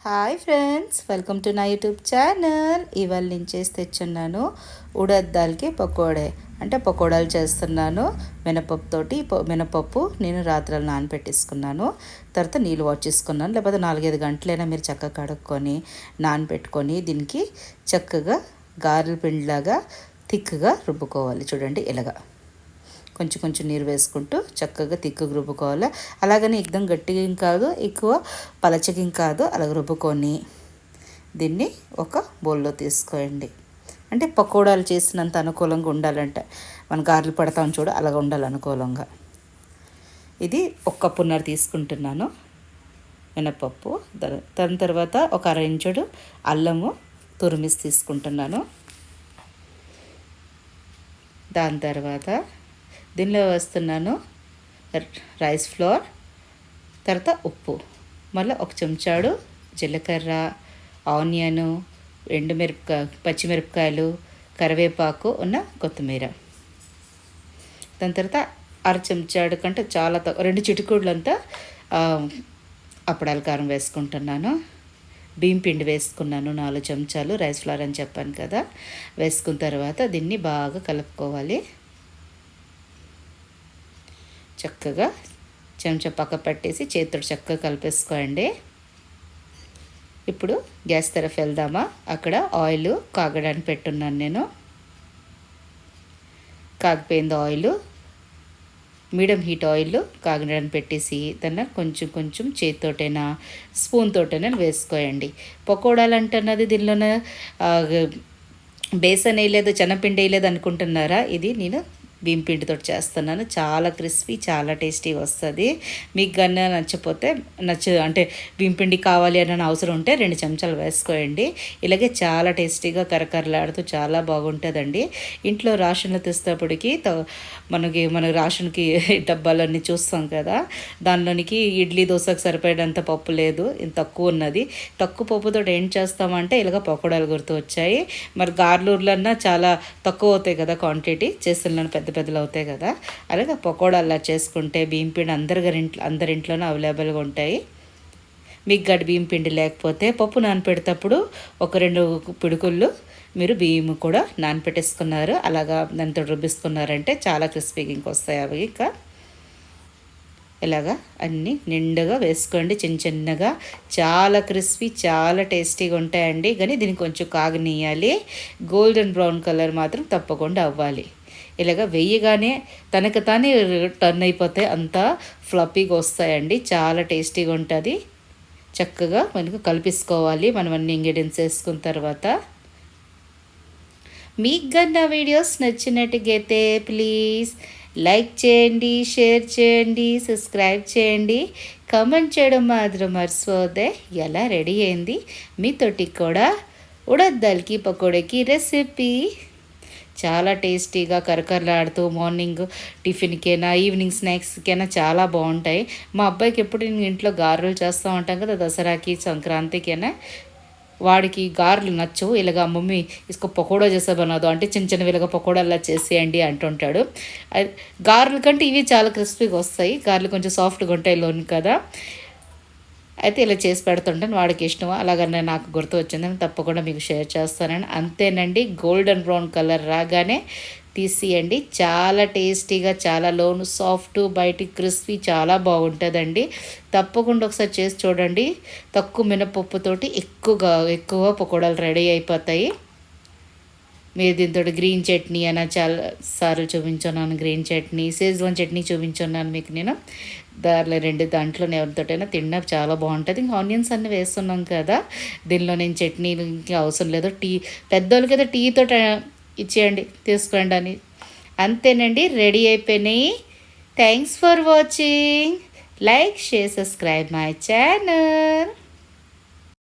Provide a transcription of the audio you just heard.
Hi friends, welcome to నా YouTube channel. ఇవాళ నేను చేసి తెచ్చున్నాను ఉడద్ దాల్కి పకోడే. అంటే పకోడాలు చేస్తున్నాను మినపప్పుతోటి. మినపప్పు నేను రాత్రులు నానబెట్టేసుకున్నాను. తర్వాత నీళ్ళు చేసుకున్నాను. లేకపోతే 4-5 గంటలైనా మీరు చక్కగా కడుక్కొని నానబెట్టుకొని దీనికి చక్కగా గారెల పిండిలాగా థిక్గా రుబ్బుకోవాలి. చూడండి ఇలాగా కొంచెం కొంచెం నీరు వేసుకుంటూ చక్కగా తిక్కుగా రుబ్బుకోవాలి. అలాగని ఎక్దం గట్టిగా కాదు, ఎక్కువ పలచగా కాదు, అలాగ రుబ్బుకొని దీన్ని ఒక బౌల్లో తీసుకోండి. అంటే పకోడాలు చేసినంత అనుకూలంగా ఉండాలంటే మన గారెలు పడతాం చూడు, అలాగ ఉండాలి అనుకూలంగా. ఇది 1 కప్పున్నర తీసుకుంటున్నాను మినపప్పు. దాని తర్వాత ఒక 1/2 ఇంచుడు అల్లము తురిమిసి తీసుకుంటున్నాను. దాని తర్వాత దీనిలో వేస్తున్నాను రైస్ ఫ్లోర్, తర్వాత ఉప్పు, మళ్ళీ 1 చెంచాడు జీలకర్ర, ఆనియను, పచ్చిమిరపకాయలు, కరివేపాకు ఉన్న కొత్తిమీర. దాని తర్వాత 1/2 చెంచాడు కంటే చాలా 2 చిటికూడ్లంతా అప్పడాల కారం వేసుకుంటున్నాను. బియ్యం పిండి వేసుకున్నాను 4 చెంచాలు, రైస్ ఫ్లోర్ అని చెప్పాను కదా. వేసుకున్న తర్వాత దీన్ని బాగా కలుపుకోవాలి. చక్కగా చెంచా పక్క పెట్టేసి చేతితో చక్కగా కలిపేసుకోండి. ఇప్పుడు గ్యాస్ తరఫు వెళ్దామా. అక్కడ ఆయిల్ కాగడానికి పెట్టున్నాను నేను. కాగిపోయింది ఆయిల్. మీడియం హీట్ ఆయిల్ కాగడానికి పెట్టేసి దాన్ని కొంచెం కొంచెం చేతితోటైనా స్పూన్ తోటైనా వేసుకోండి. పకోడాలు అంటున్నది దీనిలోనే బేసన్ వేయలేదు, శనగపిండి వేయలేదు అనుకుంటున్నారా? ఇది నేను బియ్యం పిండితో చేస్తున్నాను. చాలా క్రిస్పీ, చాలా టేస్టీ వస్తుంది. మీకు గన్న నచ్చపోతే అంటే బియ్యం పిండి కావాలి అని అవసరం ఉంటే 2 చెంచాలు వేసుకోండి. ఇలాగే చాలా టేస్టీగా కరకరలాడుతూ చాలా బాగుంటుందండి. ఇంట్లో రాషన్లు తెస్తేప్పటికి మన రాషన్కి డబ్బాలన్నీ చూస్తాం కదా, దానిలోనికి ఇడ్లీ దోశకు సరిపోయేంత పప్పు లేదు, ఇంత తక్కువ ఉన్నది. తక్కువ పప్పుతో ఏం చేస్తామంటే ఇలాగ పకోడాలు గుర్తు వచ్చాయి. మరి గార్లూర్లన్నా చాలా తక్కువ అవుతాయి కదా క్వాంటిటీ, చేస్తున్న పెద్దలు అవుతాయి కదా. అలాగే పకోడాలు చేసుకుంటే బియ్యం పిండి అందరింట్లోనూ అవైలబుల్గా ఉంటాయి. మీకు గడ్డ బియ్యం పిండి లేకపోతే పప్పు నానపెడేటప్పుడు 1-2 పిడుకుళ్ళు మీరు బియ్యం కూడా నానపెట్టేసుకున్నారు, అలాగా దాంతో రుబ్బిస్తున్నారంటే చాలా క్రిస్పీగా ఇంకొస్తాయి అవి. ఇంకా ఇలాగా అన్నీ నిండుగా వేసుకోండి చిన్నగా. చాలా క్రిస్పీ, చాలా టేస్టీగా ఉంటాయండి. కానీ దీనికి కొంచెం కాగనీయాలి. గోల్డెన్ బ్రౌన్ కలర్ మాత్రం తప్పకుండా అవ్వాలి. ఇలాగ వేయగానే తనకు తానే టర్న్ అయిపోతాయి, అంతా ఫ్లఫీగా వస్తాయండి. చాలా టేస్టీగా ఉంటుంది. చక్కగా మనకు కలిపేసుకోవాలి మనం అన్ని ఇంగ్రీడియంట్స్ వేసుకున్న తర్వాత. మీకు కన్నా వీడియోస్ నచ్చినట్టుగైతే ప్లీజ్ లైక్ చేయండి, షేర్ చేయండి, సబ్స్క్రైబ్ చేయండి, కామెంట్ చేయడం మాత్రం మర్చిపోతే. ఎలా రెడీ అయింది మీతోటి కూడా ఉడద్ దాల్కి పకోడీకి రెసిపీ. చాలా టేస్టీగా కరకరలాడుతూ మార్నింగ్ టిఫిన్కైనా ఈవినింగ్ స్నాక్స్కైనా చాలా బాగుంటాయి. మా అబ్బాయికి ఎప్పుడు నేను ఇంట్లో గారెలు చేస్తూ ఉంటాం కదా, దసరాకి సంక్రాంతికైనా. వాడికి గారెలు నచ్చవు. ఇలాగ మమ్మీ ఇసుక పకోడా చేసే బనాదు అంటే చిన్న ఇలాగ పకోడాలా చేసేయండి అంటుంటాడు. గారెల కంటే ఇవి చాలా క్రిస్పీగా వస్తాయి. గారెలు కొంచెం సాఫ్ట్గా ఉంటాయి లోన్ కదా. అయితే ఇలా చేసి పెడుతుంటాను, వాడికి ఇష్టం. అలాగనే నాకు గుర్తు వచ్చిందని తప్పకుండా మీకు షేర్ చేస్తానని. అంతేనండి, గోల్డెన్ బ్రౌన్ కలర్ రాగానే తీసియండి. చాలా టేస్టీగా, చాలా లోను సాఫ్ట్, బయటికి క్రిస్పీ, చాలా బాగుంటుందండి. తప్పకుండా ఒకసారి చేసి చూడండి. తక్కువ మినపప్పుతోటి ఎక్కువ పకోడాలు రెడీ అయిపోతాయి. మీరు దీంతో గ్రీన్ చట్నీ అయినా చాలా సార్లు చూపించున్నాను. గ్రీన్ చట్నీ, షేజ్వాన్ చట్నీ చూపించున్నాను మీకు నేను. దాంట్లో ఎవరితోటైనా తినడం చాలా బాగుంటుంది. ఇంకా ఆనియన్స్ అన్నీ వేస్తున్నాం కదా, దీనిలో నేను చట్నీలు ఇంకా అవసరం లేదు. పెద్దోళ్ళకి అయితే టీతో ఇచ్చేయండి, తీసుకోండి అని. అంతేనండి, రెడీ అయిపోయినాయి. Thanks for watching. Like, share, subscribe my channel.